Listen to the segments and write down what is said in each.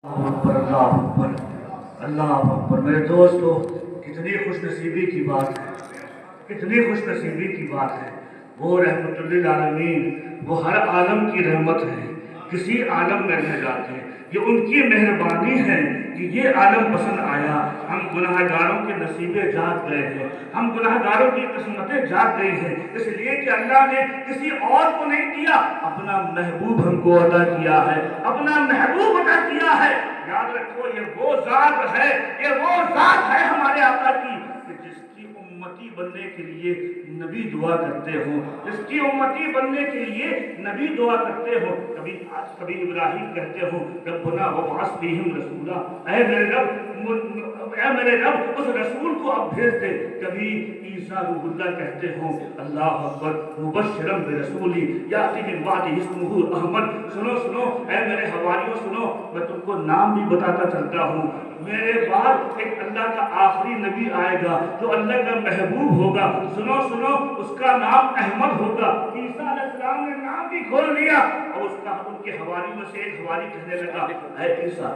اللہ اکبر اللہ اکبر۔ میرے دوستو، کتنی خوش نصیبی کی بات ہے، کتنی خوش نصیبی کی بات ہے۔ وہ رحمت للعالمین، وہ ہر عالم کی رحمت ہے، کسی عالم میں رہ جاتے ہیں۔ یہ ان کی مہربانی ہے کہ یہ عالم پسند آیا۔ ہم گناہ گاروں کے نصیبیں جاگ گئے ہیں، ہم گناہ گاروں کی قسمتیں جاگ گئی ہیں، اس لیے کہ اللہ نے کسی اور کو نہیں دیا، اپنا محبوب ہم کو عطا کیا ہے، اپنا محبوب عطا کیا ہے۔ یاد رکھو، یہ وہ ذات ہے، یہ وہ ذات ہے ہمارے آقا کی کہ جس کی امتی بننے کے لیے نبی دعا کرتے ہو، جس کی امتی بننے کے لیے نبی دعا کرتے ہو۔ کبھی ابراہیم کہتے ہو ربنا وابعث فیہم رسولا، اے میرے رب اس رسول کو اب بھیج دے۔ کبھی عیسیٰ روح اللہ کہتے ہو اللہ اکبر مبشرا برسول یاتی من بعدہ اسمہ احمد۔ سنو سنو اے میرے حواریوں، سنو، میں تم کو نام بھی بتاتا چلتا ہوں۔ میرے بعد ایک اللہ کا آخری نبی آئے گا جو اللہ کا محبوب ہوگا، سنو سنو، اس کا نام احمد ہوگا۔ عیسیٰ علیہ السلام نے نام بھی کھول لیا اور ان کے حواری میں سے ایک حواری کہنے لگا اے عیسیٰ،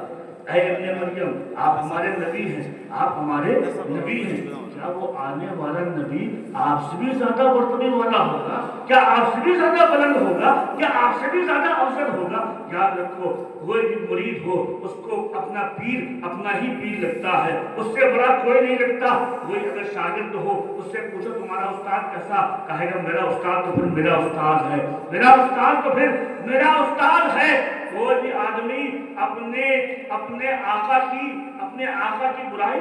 اے ابن مریم، آپ ہمارے نبی ہیں، آپ ہمارے نبی ہیں۔ کیا وہ آنے والا نبی آپ سے بھی زیادہ مرتبے والا ہوگا؟ کیا آپ سے بھی زیادہ بلند ہوگا؟ کیا آپ سے بھی زیادہ افضل ہوگا؟ یاد رکھو، کوئی بھی مرید ہو اس کو اپنا پیر اپنا ہی پیر لگتا ہے، اس سے بڑا کوئی نہیں لگتا۔ کوئی اگر شاگرد ہو اس سے پوچھو تمہارا استاد کیسا، کہے گا میرا استاد تو پھر میرا استاد ہے، میرا استاد تو پھر میرا استاد ہے۔ کوئی بھی آدمی اپنے آقا کی برائی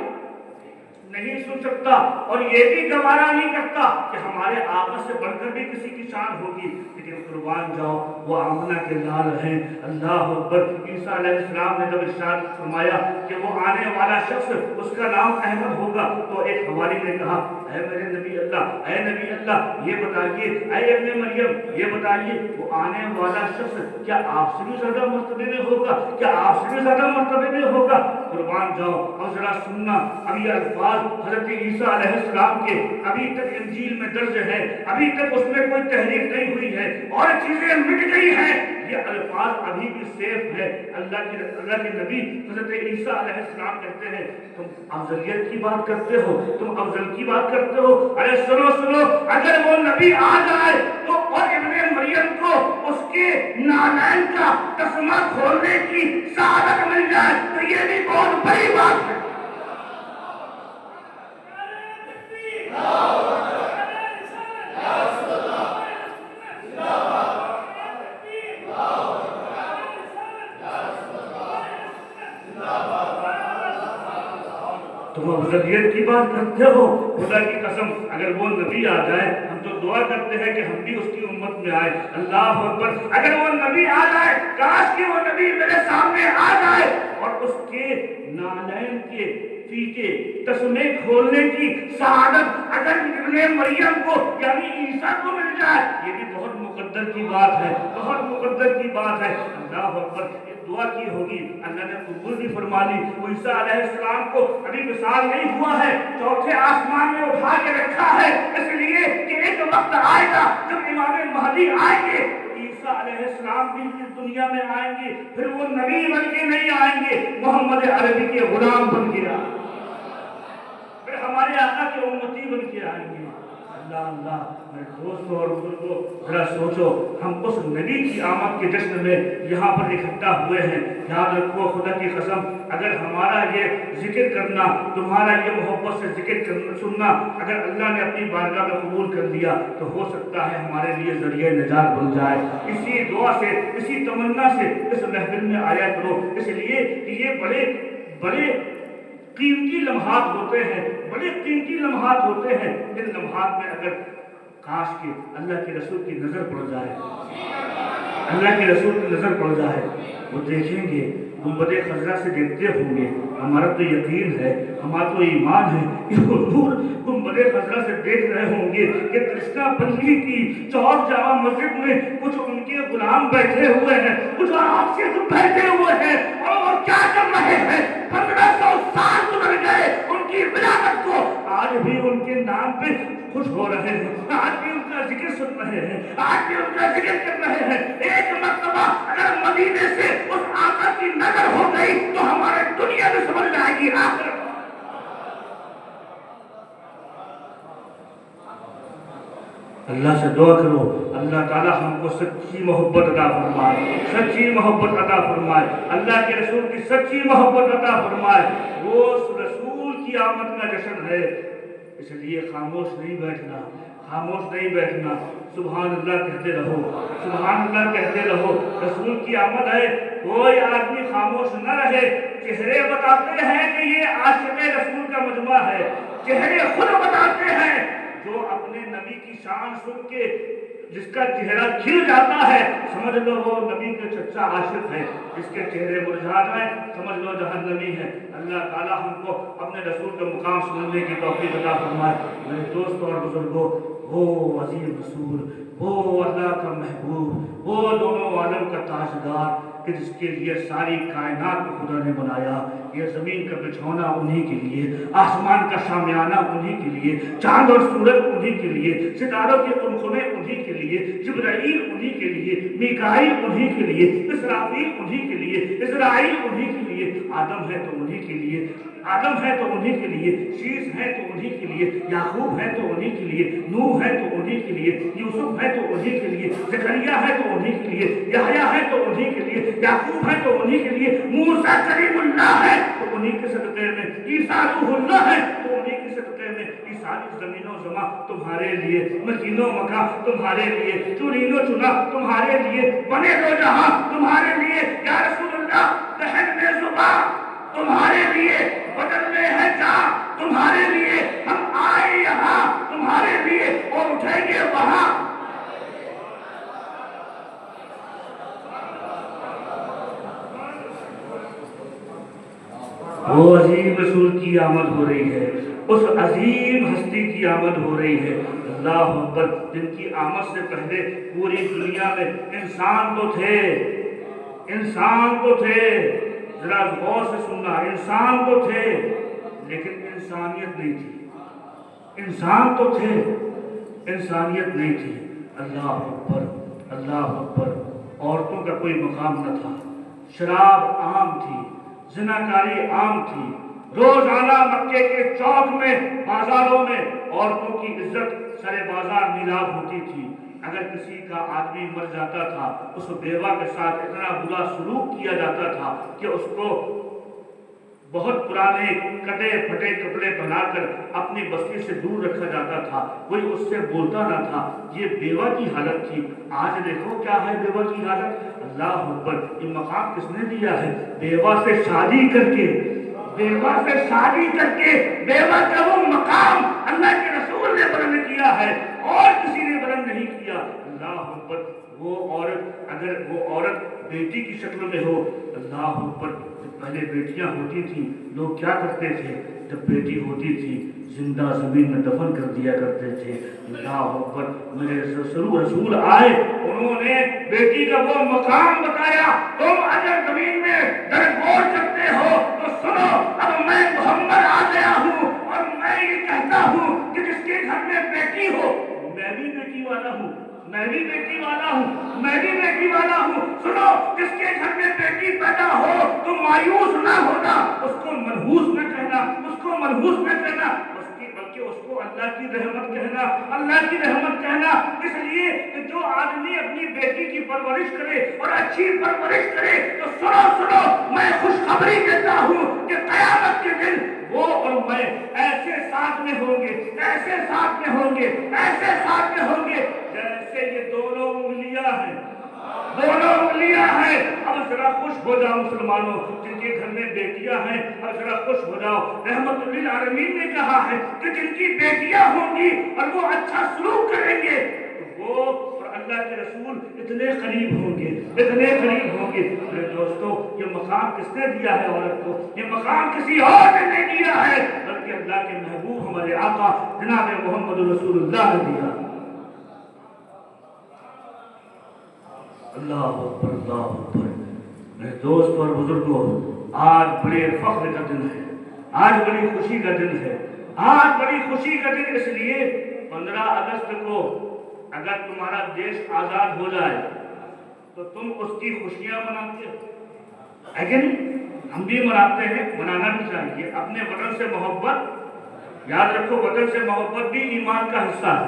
نہیں سن سکتا اور یہ بھی گوارا نہیں کرتا کہ ہمارے آقا سے بڑھ کر بھی کسی کی شان ہوگی۔ لیکن قربان جاؤ، وہ آمنہ کے لال ہیں، اللہ اکبر۔ عیسیٰ علیہ السلام نے جب ارشاد فرمایا کہ وہ آنے والا شخص اس کا نام احمد ہوگا، تو ایک حواری نے کہا اے میرے نبی اللہ، اے نبی اللہ، یہ بتائیے، اے ابن مریم یہ بتائیے، وہ آنے والا شخص کیا آپ سے بھی زیادہ مرتبے میں ہوگا؟ کیا آپ سے بھی زیادہ مرتبے میں ہوگا؟ قربان جاؤ، اور ذرا سننا، ابھی الفاظ حضرت عیسیٰ علیہ السلام کے ابھی تک انجیل میں درج ہے، ابھی تک اس میں کوئی تحریف نہیں ہوئی ہے اور چیزیں مٹ گئی ہیں، یہ الفاظ ابھی بھی سیف ہے۔ اللہ کے نبی حضرت عیسیٰ علیہ السلام کہتے ہیں تم افضلیت کی بات کرتے ہو، تم افضل کی بات کرتے ہو، ارے سنو سنو، اگر وہ نبی آ جائے تو اور ابن مریم کو اس کے نالین کا تسمہ کھولنے کی سعادت مل جائے تو یہ بھی بہت بڑی بات ہے۔ تم افضلیت کی بات کرتے ہو، خدا کی قسم اگر وہ نبی آ جائے، ہم تو دعا کرتے ہیں کہ ہم بھی اس کی امت میں آئے، اللہ اکبر۔ اگر وہ نبی آ جائے، کاش کہ وہ نبی میرے سامنے آ جائے اور اس کے نالین کے فیتے تسمے کھولنے کی سعادت اگر ابن مریم کو یعنی عیسیٰ کو مل جائے، یہ بھی بہت مقدر کی بات ہے، بہت مقدر کی بات ہے، اللہ اکبر۔ دعا کی ہوگی، اللہ نے قبول بھی فرما لی۔ عیسیٰ علیہ السلام کو ابھی وصال نہیں ہوا ہے، چوتھے آسمان میں اٹھا کے رکھا ہے، اس لیے کہ ایک وقت آئے گا جب امام مہدی آئیں گے، عیسیٰ علیہ السلام بھی اس دنیا میں آئیں گے، پھر وہ نبی بن کے نہیں آئیں گے، محمد عربی کے غلام بن کے آئیں گے، پھر ہمارے آقا کے امتی بن کے آئیں گے۔ اللہ اللہ، میرے دوستوں اور بزرگوں، ذرا سوچو، ہم اس نبی کی آمد کے جشن میں یہاں پر اکٹھا ہوئے ہیں۔ یاد رکھو، خدا کی قسم اگر ہمارا یہ ذکر کرنا، تمہارا یہ محبت سے ذکر کرنا سننا اگر اللہ نے اپنی بارگاہ میں قبول کر دیا تو ہو سکتا ہے ہمارے لیے ذریعہ نجات بن جائے۔ اسی دعا سے، اسی تمنا سے اس محفل میں آیا کرو، اس لیے کہ یہ بڑے قیمتی لمحات ہوتے ہیں، بڑے قیمتی لمحات ہوتے ہیں۔ ان لمحات میں اگر کاش کہ اللہ کے رسول کی نظر پڑ جائے، اللہ کے رسول کی نظر پڑ جائے، وہ دیکھیں گے، گنبد خضرا سے دیکھتے ہوں گے۔ ہمارا تو یقین ہے، ہمارا تو ایمان ہے کہ حضور گنبد خضرا سے دیکھ رہے ہوں گے کہ کرشنا پلی کی چوک جامع مسجد میں کچھ ان کے غلام بیٹھے ہوئے ہیں، کچھ آپ سے بیٹھے ہوئے ہیں اور وہ کیا کر رہے ہیں؟ 1500 سال گزر گئے ان کی ولادت کو، آج بھی ان کے نام پہ خوش ہو رہے ہیں، آج بھی ان کا ذکر سن رہے ہیں، آج بھی ان کا ذکر کر رہے ہیں۔ ایک مرتبہ اگر مدینے سے اس آقا کی نظر ہو گئی تو اللہ سے دعا کرو اللہ تعالیٰ ہم کو سچی محبت عطا فرمائے، سچی محبت عطا فرمائے، اللہ کے رسول کی سچی محبت عطا فرمائے۔ وہ رسول کی آمد کا جشن ہے، اس لیے خاموش نہیں بیٹھنا، خاموش نہیں بیٹھنا، سبحان اللہ کہتے رہو، سبحان اللہ کہتے رہو۔ رسول کی آمد ہے، کوئی آدمی خاموش نہ رہے۔ چہرے بتاتے ہیں کہ یہ عاشق رسول کا مجمع ہے، چہرے خود بتاتے ہیں۔ جو اپنے نبی کی شان سن کے جس کا چہرہ کھل جاتا ہے سمجھ لو وہ نبی کے سچا عاشق ہے، جس کے چہرے مرجھا جائیں سمجھ لو جہنمی ہے۔ اللہ تعالیٰ ہم کو اپنے رسول کا مقام سننے کی توفیق عطا فرمائے۔ میرے دوستوں اور بزرگوں، وہ عظیم رسول، وہ اللہ کا محبوب، وہ دونوں عالم کا تاجدار کہ جس کے لیے ساری کائنات کو خدا نے بنایا، یہ زمین کا بچھونا انہی کے لیے، آسمان کا شامیانہ انہی کے لیے، چاند اور سورج انہی کے لیے، ستاروں کے قمقمے انہی کے لیے، جبرائیل انہی کے لیے، میکائیل انہی کے لیے، اسرافیل انہی کے لیے، اسرائیل انہی کے لیے، آدم ہے تو انہی کے لیے، آدم ہے تو انہی کے لیے، شیش ہے تو انہی کے لیے، یعقوب ہے تو انہی کے لیے، نوح ہے تو انہی کے لیے، یوسف ہے تو انہی کے لیے، زکریا ہے تو انہی کے لیے، یحییٰ ہے تو انہی کے لیے، یعقوب ہے تو انہی کے لیے، موسیٰ کلیم اللہ ہے تو انہی کے صدقے میں، عیسیٰ روح اللہ ہے تو انہی کے صدقے میں، یہ ساری زمین و زماں تمہارے لیے، مکین و مکہ تمہارے لیے، چنین و چنا تمہارے لیے، بنے دو جہاں تمہارے لیے، یا رسول اللہ دہن میں زباں تمہارے لیے، بدن میں ہے جاں تمہارے لیے، ہم آئے یہاں تمہارے لیے اور اٹھیں گے وہاں۔ وہ عظیم رسول کی آمد ہو رہی ہے، اس عظیم ہستی کی آمد ہو رہی ہے، اللہ اکبر، جن کی آمد سے پہلے پوری دنیا میں انسان تو تھے، انسان تو تھے، ذرا غور سے سننا، انسان تو تھے لیکن انسانیت نہیں تھی، انسان تو تھے انسانیت نہیں تھی۔ اللہ اکبر، اللہ اکبر، عورتوں کا کوئی مقام نہ تھا، شراب عام تھی، زناکاری عام تھی، روزانہ مکے کے چوک میں بازاروں میں عورتوں کی عزت سر بازار نیلام ہوتی تھی۔ اگر کسی کا آدمی مر جاتا تھا اس بیوہ کے ساتھ اتنا برا سلوک کیا جاتا تھا کہ اس کو بہت پرانے کٹے پھٹے کپڑے پہنا کر اپنی بستی سے دور رکھا جاتا تھا، کوئی اس سے بولتا نہ تھا۔ یہ بیوہ کی حالت تھی۔ آج دیکھو کیا ہے بیوہ کی حالت، اللہ اکبر، یہ مقام کس نے دیا ہے؟ بیوہ سے شادی کر کے، بیوہ سے شادی کر کے بیوہ کا وہ مقام اللہ کے رسول نے بلند کیا ہے اور کسی نے بلند نہیں کیا۔ اللہ اکبر، وہ عورت اگر وہ عورت بیٹی کی شکل میں ہو، اللہ اکبر، پہلے بیٹیاں ہوتی تھیں لوگ کیا کرتے تھے، جب بیٹی ہوتی تھی زندہ زمین میں دفن کر دیا کرتے تھے۔ اللہ اکبر، میرے رسول آئے، انہوں نے بیٹی کا وہ مقام بتایا۔ تم اگر زمین میں درگور کرتے ہو تو سنو، اب میں محمد آ گیا ہوں اور میں یہ کہتا ہوں کہ جس کے گھر میں بیٹی ہو، میں بھی بیٹی والا ہوں، میں بھی بیٹی والا ہوں، میں بھی بیٹی والا ہوں۔ سنو، جس کے گھر میں بیٹی پیدا ہو تو مایوس نہ ہونا، اس کو منحوس نہ کہنا، اس کو منحوس نہ کہنا، بلکہ اس کو اللہ کی رحمت کہنا، اللہ کی رحمت کہنا۔ اس لیے کہ جو آدمی اپنی بیٹی کی پرورش کرے اور اچھی پرورش کرے تو سنو سنو، میں خوشخبری دیتا ہوں کہ قیامت کے دن وہ اور میں ایسے ساتھ میں ہوں گے، ایسے ساتھ میں ہوں گے، ایسے ساتھ میں ہوں گے جیسے یہ دونوں انگلیاں ہیں، دونوں انگلیاں ہیں۔ اب ذرا خوش ہو جاؤ مسلمانوں جن کے گھر میں بیٹیاں ہیں، اب ذرا خوش ہو جاؤ۔ رحمت للعالمین نے کہا ہے کہ جن کی بیٹیاں ہوں گی اور وہ اچھا سلوک کریں گے تو وہ اور اللہ کے رسول اتنے قریب ہوں گے، اتنے قریب ہوں گے۔ میرے دوستو، یہ مقام کس نے دیا ہے عورت کو؟ یہ مقام کسی اور نے نہیں دیا ہے بلکہ اللہ کے محبوب ہمارے آقا جناب محمد رسول اللہ نے دیا۔ اللہ اکبر، اللہ اکبر۔ میرے دوست اور بزرگوں، آج بڑے فخر کا دن ہے، آج بڑی خوشی کا دن ہے، آج بڑی خوشی کا دن اس لیے 15 اگست کو اگر تمہارا دیش آزاد ہو جائے تو تم اس کی خوشیاں مناتے ہو، ہے کہ نہیں؟ ہم بھی مناتے ہیں، منانا بھی چاہیے۔ اپنے وطن سے محبت، یاد رکھو وطن سے محبت بھی ایمان کا حصہ ہے،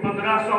1500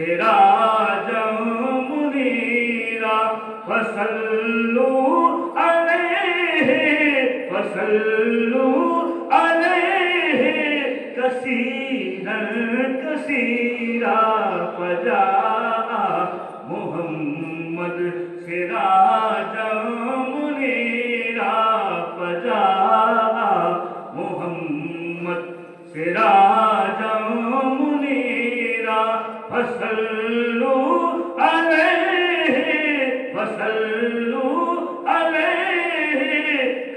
سراجا منیرا فصلوا علیہ کثیرا کثیرا فجاء محمد سراجا منیرا فجاء محمد سراجا منیرا فصلوا علیہ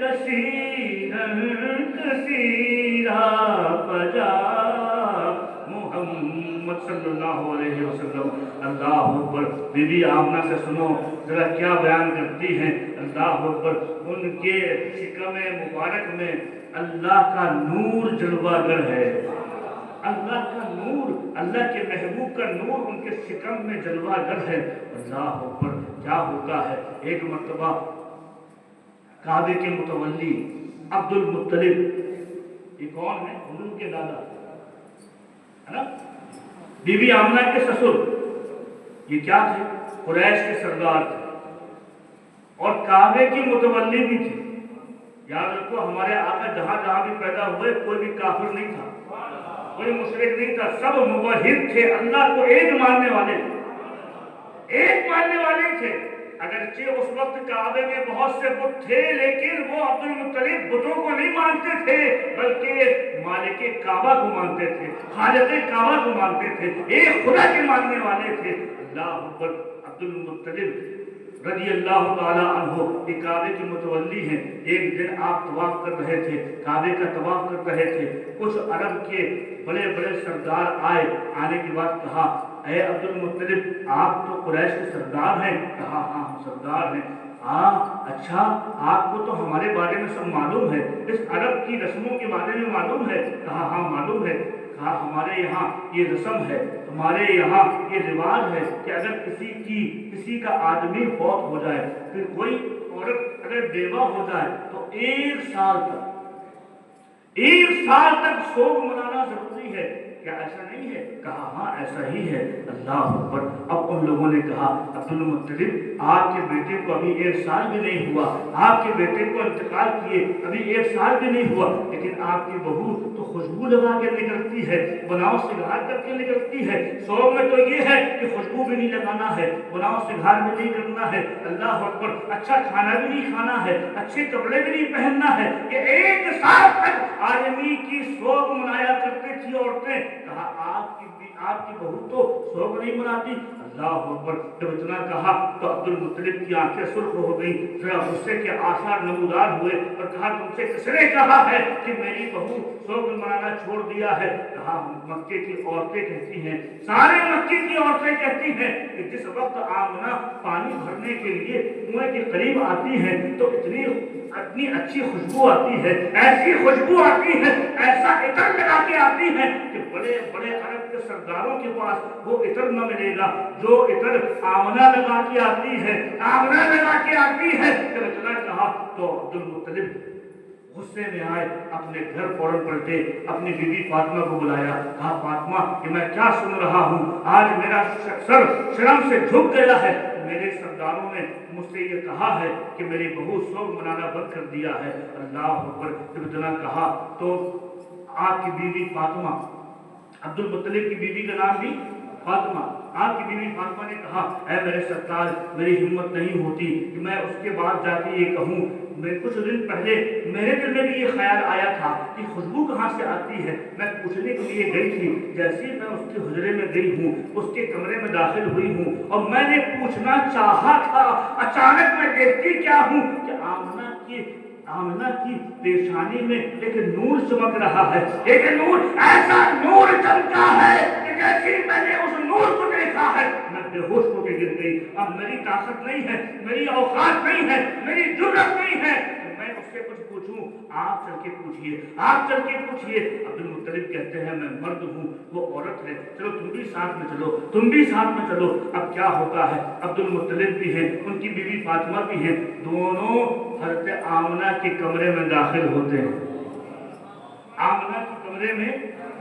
کثیرا کثیرا فجاء محمد صلی اللہ علیہ وسلم۔ اللہ اکبر۔ بی بی آمنہ سے سنو ذرا کیا بیان کرتی ہیں، اللہ اکبر۔ ان کے شکم مبارک میں اللہ کا نور جلوہ گر ہے، اللہ کا نور، اللہ کے محبوب کا نور ان کے شکم میں جلوہ گر ہے۔ اللہ اکبر۔ کیا ہوتا ہے، ایک مرتبہ کعبے کے متولی عبد المطلب، یہ کون ہے؟ حضور کے دادا ہے نا، بی بی آمنہ کے سسر، یہ کیا تھے؟ قریش کے سردار تھے اور کعبے کی متولی بھی تھے۔ یاد رکھو ہمارے آقا جہاں جہاں بھی پیدا ہوئے کوئی بھی کافر نہیں تھا، کوئی مشرک نہیں تھا، سب موحد تھے، اللہ کو ایک ماننے والے تھے، ایک ماننے والے تھے۔ اگرچہ اس وقت کعبے میں بہت سے بت تھے لیکن وہ عبد المطلب بتوں کو نہیں مانتے تھے بلکہ مالک کعبہ کو مانتے تھے، خالق کعبہ کو مانتے تھے، ایک خدا کے ماننے والے تھے۔ اللہ اکبر۔ عبد المطلب رضی اللہ تعالیٰ عنہ یہ کعبے کے متولی ہیں۔ ایک دن آپ طواف کر رہے تھے، کعبے کا طواف کر رہے تھے، کچھ عرب کے بڑے بڑے سردار آئے، آنے کے بعد کہا اے عبد المطلب آپ تو قریش کے سردار ہیں؟ کہا ہاں ہم سردار ہیں۔ اچھا آپ کو تو ہمارے بارے میں سب معلوم ہے، اس عرب کی رسموں کے بارے میں معلوم ہے؟ کہا ہاں معلوم ہے۔ کہا ہمارے یہاں یہ رسم ہے، ہمارے یہاں یہ رواج ہے کہ اگر کسی کا آدمی فوت ہو جائے، پھر کوئی عورت اگر بیوہ ہو جائے تو ایک سال تک سوگ منانا ضروری ہے۔ کیا ایسا نہیں ہے؟ کہا ہاں ایسا ہی ہے۔ اللہ اکبر۔ اب ان لوگوں نے کہا عبد المطلب آپ کے بیٹے کو ابھی 1 سال بھی نہیں ہوا، آپ کے بیٹے کو انتقال کیے ابھی 1 سال بھی نہیں ہوا، لیکن آپ کی بہو تو خوشبو لگا کے نکلتی ہے، بناؤ سگار کر کے نکلتی ہے۔ سوگ میں تو یہ ہے کہ خوشبو بھی نہیں لگانا ہے، بناؤ سگار بھی نہیں کرنا ہے، اللہ اکبر، اچھا کھانا بھی نہیں کھانا ہے، اچھے کپڑے بھی نہیں پہننا ہے، کہ 1 سال تک آدمی کی سوگ منایا کرتے تھی عورتیں۔ کہا آپ کی بہو تو سوگ نہیں مناتی؟ اللہ اکبر۔ جب اتنا کہا تو عبد المطلب کی آنکھیں سرخ ہو گئیں، ذرا غصے کے آثار نمودار ہوئے اور کہا تم سے کس نے کہا ہے کہ میری بہو سوگ منانا چھوڑ دیا ہے؟ کہا مکے کی عورتیں کہتی ہیں، سارے مکے کی عورتیں کہتی ہیں کہ جس وقت آمنہ پانی بھرنے کے لیے کنویں کے قریب آتی ہیں تو اتنی اچھی خوشبو آتی ہے، ایسی خوشبو آتی ہے، ایسا عطر لگا کے آتی ہے کہ بڑے بڑے عرب کے سرداروں کے پاس وہ عطر نہ ملے گا جو عطر آمنہ لگا کے آتی ہے، آمنہ لگا کے آتی ہے۔ جب اتنا کہا تو عبد المطلب غصے میں آئے، اپنے گھر فوراً پلٹے، اپنی بیوی فاطمہ کو بلایا، کہا فاطمہ کہ میں کیا سن رہا ہوں، آج میرا سر شرم سے جھک گیا ہے، میرے سرداروں نے مجھ سے یہ کہا ہے کہ میری بہو سوگ منانا بند کر دیا ہے۔ اللہ اکبر۔ جب اتنا کہا تو آپ کی بیوی فاطمہ، عبد المطلب کی بیوی کا نام بھی فاطمہ، آپ کی بیوی فاطمہ نے کہا اے میرے سرتاج میری ہمت نہیں ہوتی کہ میں اس کے بعد جا کے یہ کہوں، میں کچھ دن پہلے میرے دل میں بھی یہ خیال آیا تھا کہ خوشبو کہاں سے آتی ہے، میں پوچھنے کے لیے گئی تھی، جیسے میں اس کے حجرے میں گئی ہوں، اس کے کمرے میں داخل ہوئی ہوں اور میں نے پوچھنا چاہا تھا، اچانک میں دیکھتی کیا ہوں کہ آمنہ کی پیشانی میں ایک نور چمک رہا ہے، ایک نور، ایسا نور چمکا ہے کہ جیسے میں نے اس نور کو دیکھا ہے میں بے ہوش ہو کے گر گئی۔ اب میری طاقت نہیں ہے، میری اوقات نہیں ہے، میری جرأت نہیں ہے کہ میں اس سے کچھ پوچھوں، آپ چل کے پوچھئے، آپ چل کے پوچھئے۔ عبد المطلب کہتے ہیں میں مرد ہوں، وہ عورت ہے، چلو تم بھی ساتھ میں چلو، تم بھی ساتھ میں چلو۔ اب کیا ہوتا ہے، عبد المطلب بھی ہیں، ان کی بیوی فاطمہ بھی ہیں، دونوں حضرت آمنہ کے کمرے میں داخل ہوتے ہیں، آمنہ کے کمرے میں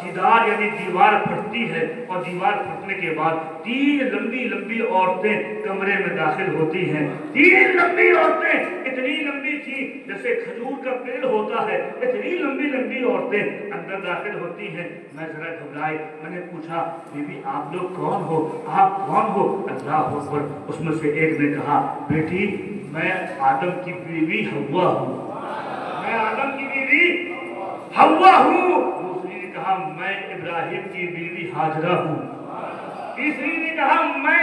جدار یعنی دیوار پھٹتی ہے اور دیوار پھٹنے کے بعد 3 لمبی لمبی عورتیں کمرے میں داخل ہوتی ہیں. 3 لمبی عورتیں اتنی لمبی تھی جیسے کھجور کا پیڑ ہوتا ہے، اتنی لمبی لمبی عورتیں اندر داخل ہوتی ہیں. میں ذرا گھبرائی، میں نے پوچھا بی بی آپ لوگ کون ہو، آپ کون ہو؟ اللہ اکبر. اس میں سے ایک نے کہا بیٹی میں آدم کی بیوی حوا ہوں، میں آدم کی بیوی حوا ہوں. دوسری نے کہا میں ابراہیم کی بیوی ہاجرہ ہوں. تیسری نے کہا میں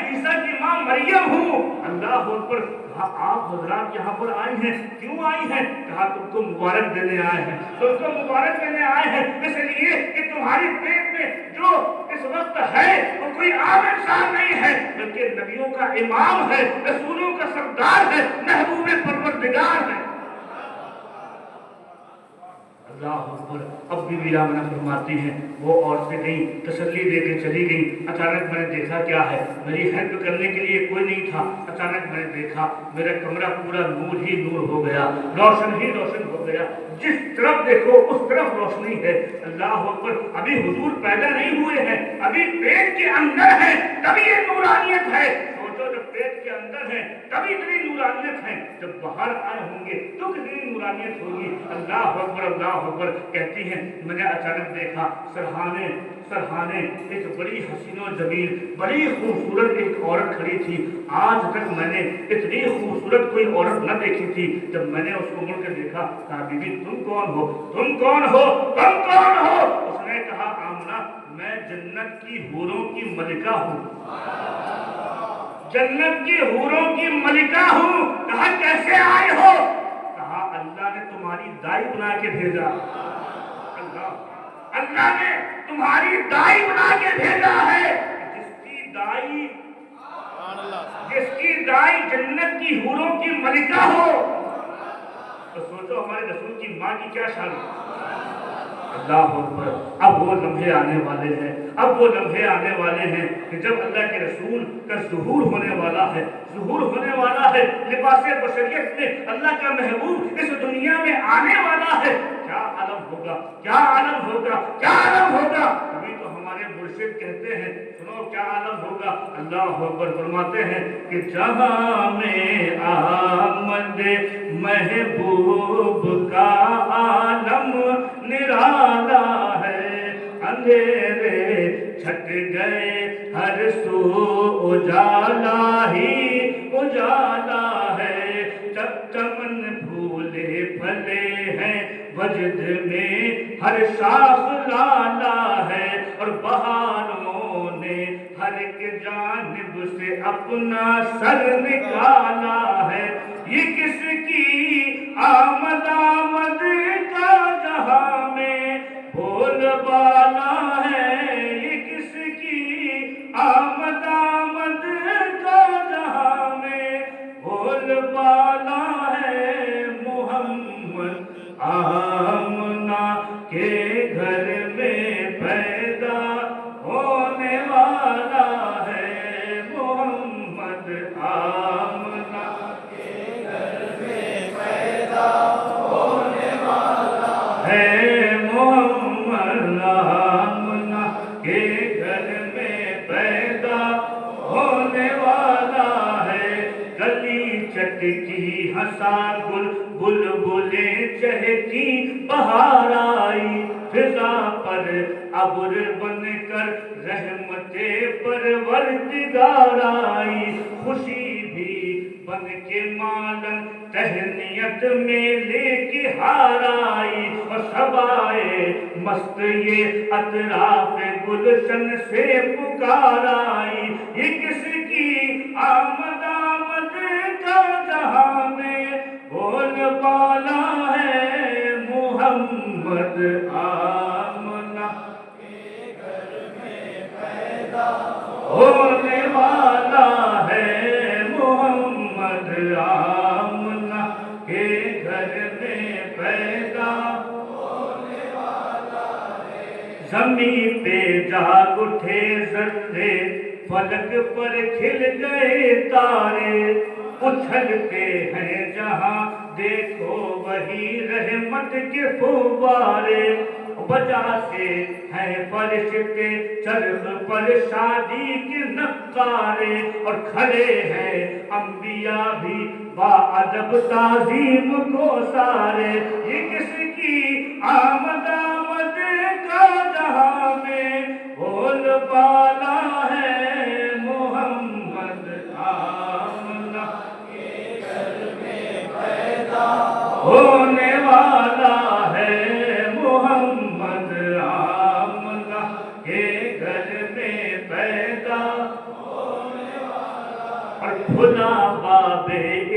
عیسیٰ کی ماں مریم ہوں. اللہ اکبر. کہا آپ حضرات یہاں پر آئی ہیں، کیوں آئی ہیں؟ کہا تم کو مبارک دینے آئے ہیں، تم کو مبارک دینے آئے ہیں اس لیے کہ تمہاری پیٹ میں جو اس وقت ہے وہ کوئی عام انسان نہیں ہے بلکہ نبیوں کا امام ہے، رسولوں کا سردار ہے، محبوب پروردگار ہے. اللہ اکبر. اب بھی آمنہ فرماتی ہیں وہ عورتیں گئیں، تسلی دے کے چلی گئیں. اچانک میں نے دیکھا کیا ہے، میری ہیلپ کرنے کے لیے کوئی نہیں تھا. اچانک میں نے دیکھا میرا کمرہ پورا نور ہی نور ہو گیا، روشن ہی روشن ہو گیا. جس طرف دیکھو اس طرف روشنی ہے. اللہ اکبر. ابھی حضور پیدا نہیں ہوئے ہیں، ابھی پیٹ کے اندر ہیں، تبھی یہ نورانیت ہے. جب پیٹ کے اندر ہے تبھی اتنی نورانیت ہے، جب باہر آئے ہوں گے تو کتنی نورانیت ہوگی. اللہ اکبر اللہ اکبر. کہتی ہیں میں نے اچانک دیکھا سرحانے ایک بڑی حسین و جمیل بڑی خوبصورت ایک عورت کھڑی تھی. آج تک میں نے اتنی خوبصورت کوئی عورت نہ دیکھی تھی. جب میں نے اس کو مڑ کے دیکھا کہا بی بی تم کون ہو، تم کون ہو، تم کون ہو؟ اس نے کہا آمنہ میں جنت کی حوروں کی ملکہ ہوں، جنت کی حوروں کی ملکہ ہوں. کہا کیسے آئے ہو؟ کہا اللہ نے تمہاری دائی بنا کے بھیجا، اللہ نے تمہاری دائی بنا کے بھیجا ہے. جس کی دائی جنت کی حوروں کی ملکہ ہو تو سوچو ہمارے رسول کی ماں کی کیا شان ہے. اللہ اکبر. اب وہ لمحے آنے والے ہیں، اب وہ لمحے آنے والے ہیں کہ جب اللہ کے رسول کا ظہور ہونے والا ہے، ظہور ہونے والا ہے. لباس بشریت میں اللہ کا محبوب اس دنیا میں آنے والا ہے. کیا عالم ہوگا، کیا عالم ہوگا، کیا عالم ہوگا. ابھی تو ہمارے مرشد کہتے ہیں سنو کیا عالم ہوگا. اللہ اکبر. فرماتے ہیں کہ جہاں میں آمد محبوب کا عالم نرالا ہے، اندھیرے چھٹ گئے ہر سو اجالا ہی اجالا ہے. چمن پھولے پھلے ہیں وجد میں ہر شاخ لالا ہے، اور بہاروں نے ہر ایک جانب سے اپنا سر نکالا ہے. یہ کس کی آمد کا جہاں میں بول بالا ہے، یہ کس کی آمد کا جہاں میں بول بالا ہے. محمد آمنہ کے گھر میں پیدا ہونے والا ہے، محمد آمنہ کے گھر میں پیدا ہونے والا ہے، محمد آمنہ کے گھر میں پیدا ہونے والا ہے. گلی چٹکی ہنسا گل بلبلیں چہکی بہار آئی، فضا پر ابر بن کر رحمت پروردگار آئی. خوشی بھی بن کے مالن تہنیت میں لے کے ہار آئی، اور سبائے مست یہ اطراف گلشن سے پکار آئی. یہ کس کی آمد کا جہاں میں بول بالا ہے، محمد آمنہ کے گھر میں پیدا ہونے والا ہے، محمد آمنہ کے گھر میں پیدا ہونے والا ہے. زمین پہ جاگ اٹھے ذرے، فلک پر کھل گئے تارے، اچھلتے ہیں جہاں دیکھو وہی رحمت کے فوارے. بجاتے ہیں فرشتے چرخ پر شادی کے نقارے، اور کھڑے ہیں انبیاء بھی با ادب تعظیم کو سارے۔ یہ کس کی آمد آمد کا جہاں میں بول بالا ہے، محمد آمنہ کے گھر میں پیدا ہونے والا ہے، محمد آمنہ کے گھر میں پیدا ہونے والا۔ اور کھلا باب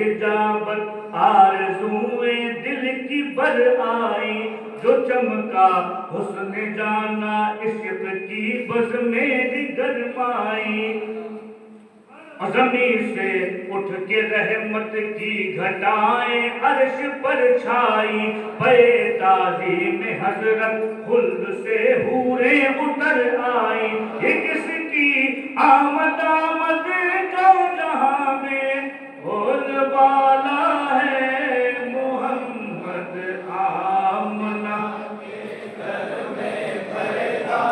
اجابت آرزوئیں دل کی بر آئی، جو چمکا حسن جانا عشق کی بز میں گرمائی۔ زمین سے اٹھ کے رحمت کی گھٹائیں عرش پر چھائی، پے تعظیم حضرت خلد سے حوریں اتر آئی۔ یہ کس کی آمد آمد کا جہاں میں بول بالا ہے، محمد آمنہ کے گھر میں پیدا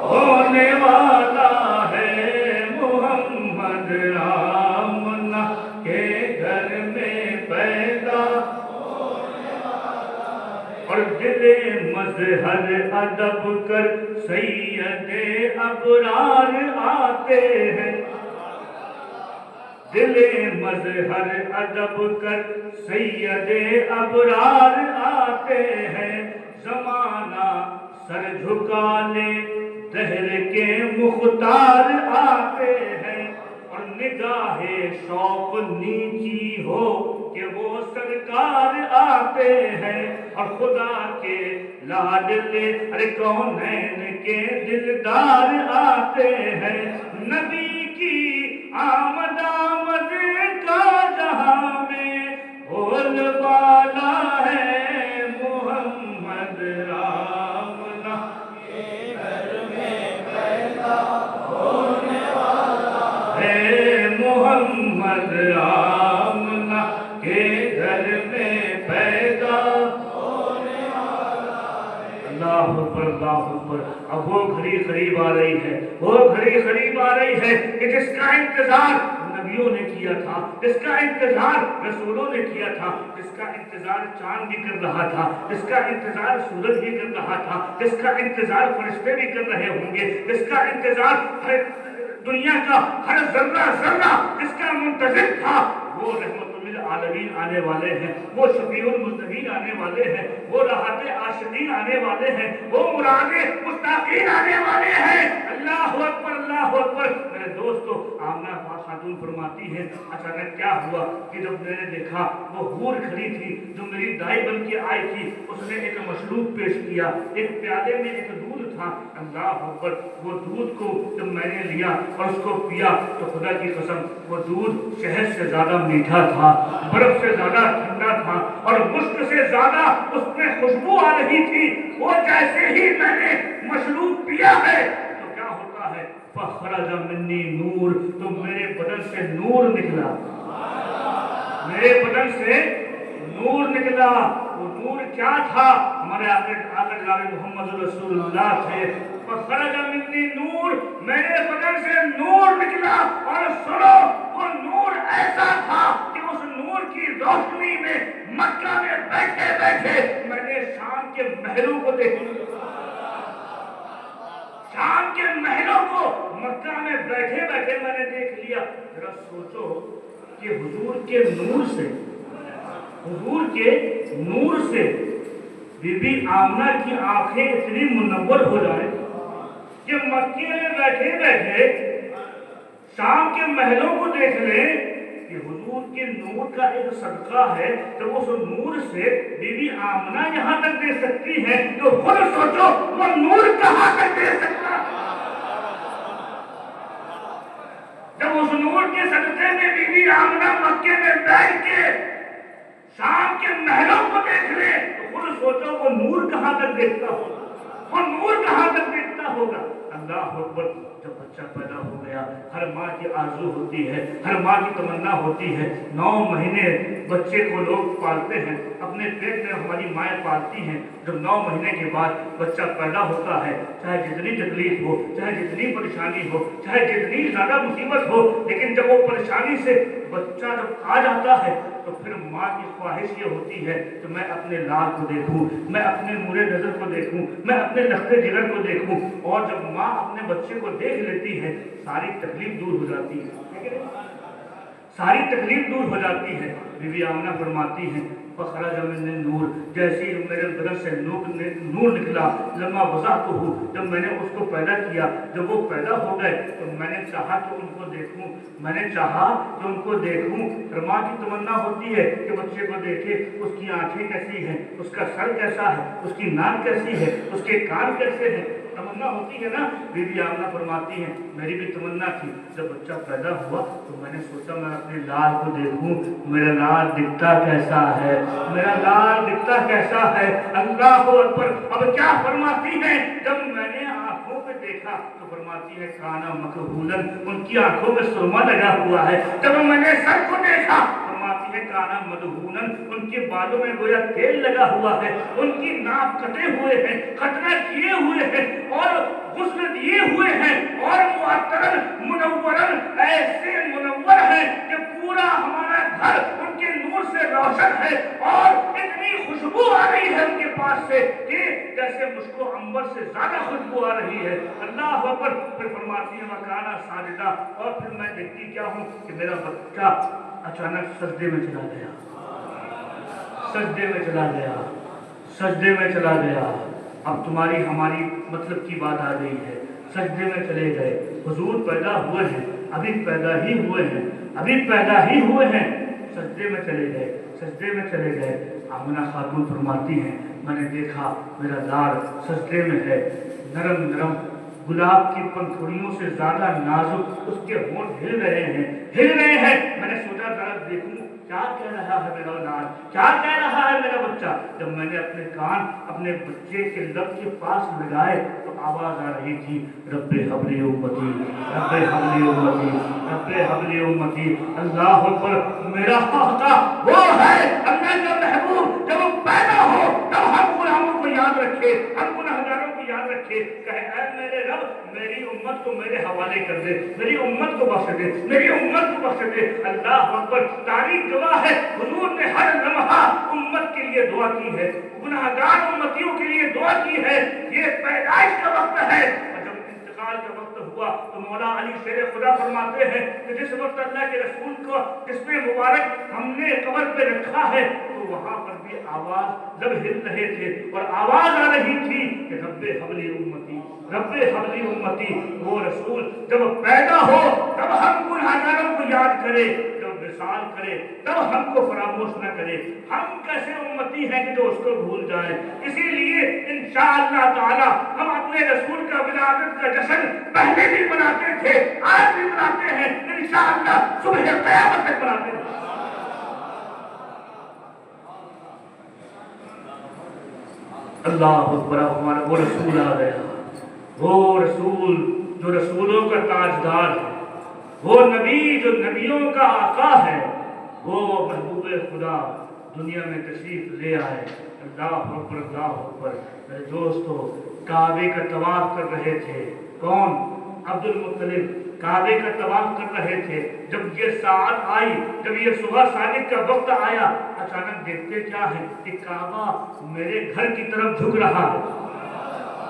ہونے والا ہے، محمد آمنہ کے گھر میں پیدا ہونے والا ہے۔ اور دل مظہر ادب کر سید ابرار آتے ہیں، دل مظہر ادب کر سید ابرار آتے ہیں۔ زمانہ سر جھکا لے دہر کے مختار آتے ہیں، اور نگاہ شوق نیچی ہو کہ وہ سرکار آتے ہیں۔ اور خدا کے لاڈلے ارے کونین کے دلدار آتے ہیں۔ نبی کی آمد آمد کا جہاں میں بول بالا ہے، محمد آمنہ کے گھر میں پیدا ہونے والا ہے، محمد آمنہ کے گھر میں پیدا ہونے والا ہے۔ اللہ اکبر اللہ اکبر۔ اب وہ گھڑی قریب آ رہی ہے، وہ گھڑی قریب آ رہی ہے کہ جس کا انتظار نبیوں نے کیا تھا، جس کا انتظار رسولوں نے کیا تھا، جس کا انتظار چاند بھی کر رہا تھا، جس کا انتظار سورج بھی کر رہا تھا، جس کا انتظار فرشتے بھی کر رہے ہوں گے، جس کا انتظار ہر دنیا کا ہر ذرہ ذرہ جس کا منتظر تھا، وہ رحمت للعالمین آنے والے ہیں، وہ شفیع المذنبین آنے والے ہیں، وہ راحت عاشقین آنے والے ہیں، وہ مراد مشتاقین آنے والے ہیں۔ اللہ اکبر اللہ اکبر۔ میرے دوستو، آمنہ خاتون فرماتی ہے اچانک کیا ہوا کہ جب میں نے دیکھا وہ حور کھڑی تھی جو میری دائی بن کے آئی تھی، اس نے ایک مشروب پیش کیا، ایک پیالے میں ایک دودھ تھا۔ اللہ اکبر۔ وہ دودھ کو جب میں نے لیا اور اس کو پیا تو خدا کی قسم وہ دودھ شہد سے زیادہ میٹھا تھا، برف سے زیادہ ٹھنڈا تھا، اور مشک سے زیادہ اس میں خوشبو آ رہی تھی۔ وہ جیسے ہی میں نے مشروب پیا ہے تو کیا ہوتا ہے، فخرج منی نور، تو میرے بدن سے نور نکلا، میرے بدن سے نور نکلا۔ وہ نور کیا تھا؟ ہمارے آقا جناب محمد رسول اللہ تھے۔ فخرج منی نور، میرے بدن سے نور نکلا، اور سنو وہ نور ایسا تھا کہ اس نور کی روشنی میں مکہ میں بیٹھے بیٹھے میں نے شام کے محلوں کو دیکھا، شام کے محلوں کو مکہ میں بیٹھے بیٹھے میں نے دیکھ لیا۔ ذرا سوچو کہ حضور کے نور سے، حضور کے نور سے بی بی آمنہ کی آنکھیں اتنی منور ہو جائیں کہ مکے میں بیٹھے بیٹھے شام کے محلوں کو دیکھ لیں کہ حضور کے نور کا ایک صدقہ ہے، جب اس نور سے بی بی آمنہ یہاں تک دے سکتی ہے تو خود سوچو وہ نور کہاں تک دے سکتا ہے۔ جب اس نور کے صدقے میں بی بی آمنہ مکے میں بیٹھ کے شام کے محلوں کو دیکھ لے تو خود سوچو وہ نور کہاں تک دیکھتا ہوگا، وہ نور کہاں تک دیکھتا ہوگا۔ اللہ اکبر، جب بچہ پیدا ہو گیا ہر ماں کی آرزو ہوتی ہے، ہر ماں کی تمنا ہوتی ہے، 9 مہینے بچے کو لوگ پالتے ہیں، اپنے پیٹ میں ہماری مائیں پالتی ہیں، جب 9 مہینے کے بعد بچہ پیدا ہوتا ہے، چاہے جتنی تکلیف ہو، چاہے جتنی پریشانی ہو، چاہے جتنی زیادہ مصیبت ہو، لیکن جب وہ پریشانی سے بچہ جب آ جاتا ہے تو پھر ماں کی خواہش یہ ہوتی ہے کہ میں اپنے لال کو دیکھوں، میں اپنے نور نظر کو دیکھوں، میں اپنے لخت جگر کو دیکھوں، اور جب ماں اپنے بچے کو دیکھ لیتی ہے ساری تکلیف دور ہو جاتی ہے، ساری تکلیف دور ہو جاتی ہے۔ بی بی آمنہ فرماتی ہیں فخرج من النور، جیسے ہی میرے بدن سے نور نکلا، لما وضعتہ، جب میں نے اس کو پیدا کیا، جب وہ پیدا ہو گئے تو میں نے چاہا کہ ان کو دیکھوں، میں نے چاہا کہ ان کو دیکھوں۔ اور ماں کی تمنا ہوتی ہے کہ بچے کو دیکھے، اس کی آنکھیں کیسی ہیں، اس کا سر کیسا ہے، اس کی ناک کیسی ہے، اس کے کان کیسے ہیں، تمنا ہوتی ہے نا۔ بی بی آمنہ فرماتی ہیں میری بھی تمنا تھی، جب بچہ پیدا ہوا تو میں نے سوچا میں اپنے لال کو دیکھوں، میرا لال دکھتا کیسا ہے، میرا لال دکھتا کیسا ہے، اللہ اکبر۔ اب کیا فرماتی ہیں، جب میں نے آنکھوں پہ دیکھا تو فرماتی ہے کانا مکحولن، ان کی آنکھوں میں سرما لگا ہوا ہے، جب میں نے سر کو دیکھا فرماتی ہے کانا مدہونن، ان کے بالوں میں گویا تیل لگا ہوا ہے، ان کی ناک کٹے ہوئے ہیں، ختنہ کیے ہوئے ہیں، اور غسل دیے ہوئے ہیں، اور معطرن منورن، ایسے منور ہیں کہ پورا ہمارا گھر ان کے نور سے روشن ہے، اور اتنی خوشبو آ رہی ہے ان کے پاس سے کہ جیسے مشک و عنبر سے زیادہ خوشبو آ رہی ہے، اللہ اکبر۔ پھر فرماتی ہے وکانا ساجدہ، اور پھر میں دیکھتی کیا ہوں کہ میرا بچہ اچانک سجدے میں چلا گیا، سجدے میں چلا گیا، سجدے میں چلا گیا۔ اب تمہاری ہماری مطلب کی بات آ گئی ہے، سجدے میں چلے گئے، حضور پیدا ہوئے ہیں، ابھی پیدا ہی ہوئے ہیں، ابھی پیدا ہی ہوئے ہیں، سجدے میں چلے گئے، سجدے میں چلے گئے۔ آمنہ خاتون فرماتی ہیں میں نے دیکھا میرا لال سجدے میں ہے، نرم نرم گلاب کی پنکھڑیوں سے زیادہ نازک اس کے ہونٹ ہل رہے ہیں، ہل رہے ہیں۔ میں نے سوچا ذرا دیکھوں کیا کہہ رہا ہے میرا لال، کیا کہہ رہا ہے میرا بچہ۔ جب میں نے اپنے کان اپنے بچے کے لب کے پاس لگائے تو آواز آ رہی تھی رب حبلی امتی، رب حبلی امتی، رب حبلی امتی۔ اللہ اکبر۔ میرا آقا وہ ہے اللہ کا محبوب، جب وہ پیدا ہو تب ہم غلاموں کو یاد رکھے، ہم گنہگاروں کو یاد رکھے، کہے اے میرے رب میری امت کو میرے حوالے کر دے، میری امت کو بخش دے، میری امت کو بخش دے۔ اللہ اکبر۔ تاریخ گواہ ہے حضور نے ہر لمحہ امت کے لیے دعا کی ہے، گنہگار امتیوں کے لیے دعا کی ہے۔ یہ پیدائش کا وقت ہے، اور جب انتقال کا وقت ہوا تو مولا علی شیر خدا فرماتے ہیں کہ جس وقت اللہ کے رسول کو جسم مبارک ہم نے قبر پہ رکھا ہے تو وہاں پر بھی آواز لب ہل رہے تھے اور آواز آ رہی تھی کہ رب حبلی امتی، رب حبلی امتی۔ وہ رسول جب پیدا ہو تب ہم گنہگاروں کو یاد کرے، جب وصال کرے تب ہم کو فراموش نہ کرے۔ ہم کیسے امتی ہیں کہ جو اس کو بھول جائیں؟ اسی لیے انشاءاللہ تعالی ہم اپنے رسول کا ولادت کا جشن پہلے بھی مناتے تھے، آج بھی مناتے ہیں، انشاءاللہ صبح قیامت تک مناتے ہیں۔ اللہ اکبر۔ ہمارا وہ رسول آ گیا، وہ رسول جو رسولوں کا تاجدار ہے، وہ نبی جو نبیوں کا آقا ہے، وہ محبوب خدا دنیا میں تشریف لے آئے۔ اللہ اکبر، اللہ اکبر۔ میرے دوستو کعبے کا طواف کر رہے تھے، کون؟ عبد المطلب کعبے کا طواف کر رہے تھے۔ جب یہ ساعت آئی، جب یہ صبح صادق کا وقت آیا، اچانک دیکھتے کیا ہے کہ کعبہ میرے گھر کی طرف جھک رہا ہے،